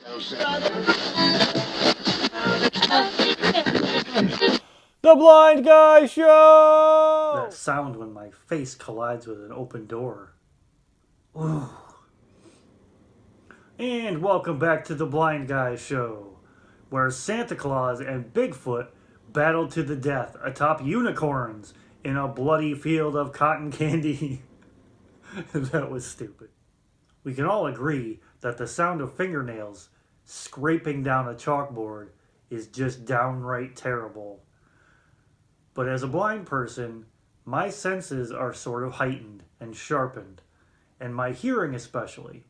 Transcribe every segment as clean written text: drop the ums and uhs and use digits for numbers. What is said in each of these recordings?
The Blind Guy Show! That sound when my face collides with an open door. Ooh. And welcome back to The Blind Guy Show, where Santa Claus and Bigfoot battle to the death atop unicorns in a bloody field of cotton candy. That was stupid. We can all agree that the sound of fingernails scraping down a chalkboard is just downright terrible. But as a blind person, my senses are sort of heightened and sharpened, and my hearing especially.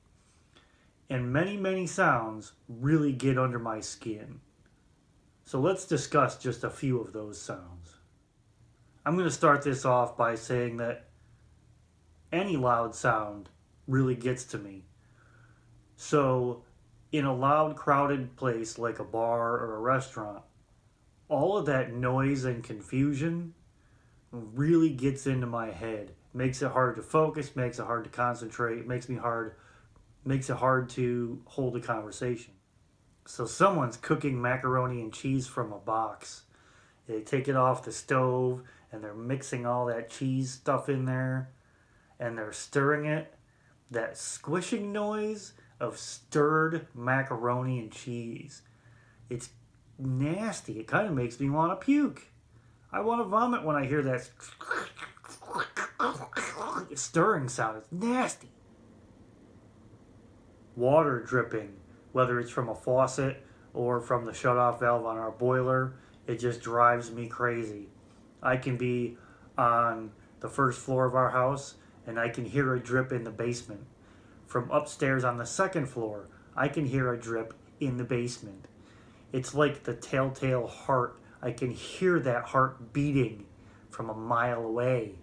And many sounds really get under my skin. So let's discuss just a few of those sounds. I'm going to start this off by saying that any loud sound really gets to me. So in a loud, crowded place like a bar or a restaurant, all of that noise and confusion really gets into my head. Makes it hard to focus, makes it hard to concentrate, makes it hard to hold a conversation. So someone's cooking macaroni and cheese from a box. They take it off the stove and they're mixing all that cheese stuff in there and they're stirring it. That squishing noise of stirred macaroni and cheese. It's nasty. It kind of makes me want to puke. I want to vomit when I hear that stirring sound. It's nasty. Water dripping, whether it's from a faucet or from the shutoff valve on our boiler, it just drives me crazy. I can be on the first floor of our house and I can hear a drip in the basement. From upstairs on the second floor, I can hear a drip in the basement. It's like the telltale heart. I can hear that heart beating from a mile away.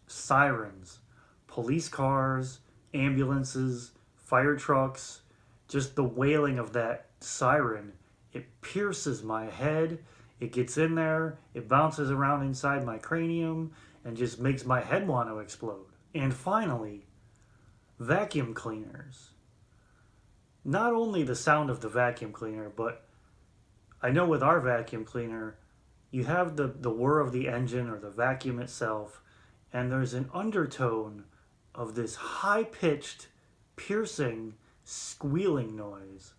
Sirens, police cars, ambulances, fire trucks, just the wailing of that siren. It pierces my head. It gets in there. It bounces around inside my cranium and just makes my head want to explode. And finally, vacuum cleaners. Not only the sound of the vacuum cleaner, but I know with our vacuum cleaner, you have the whir of the engine or the vacuum itself, and there's an undertone of this high-pitched, piercing, squealing noise.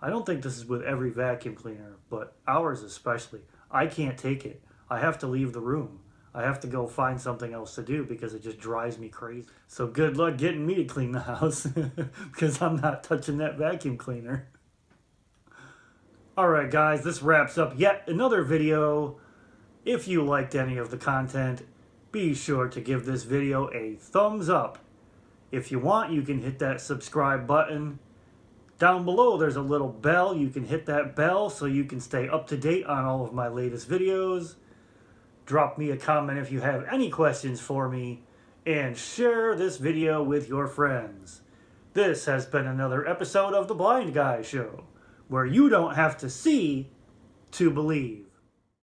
I don't think this is with every vacuum cleaner, but ours especially. I can't take it. I have to leave the room. I have to go find something else to do because it just drives me crazy. So good luck getting me to clean the house because I'm not touching that vacuum cleaner. Alright guys, this wraps up yet another video. If you liked any of the content, be sure to give this video a thumbs up. If you want, you can hit that subscribe button. Down below there's a little bell. You can hit that bell so you can stay up to date on all of my latest videos. Drop me a comment if you have any questions for me, and share this video with your friends. This has been another episode of The Blind Guy Show, where you don't have to see to believe.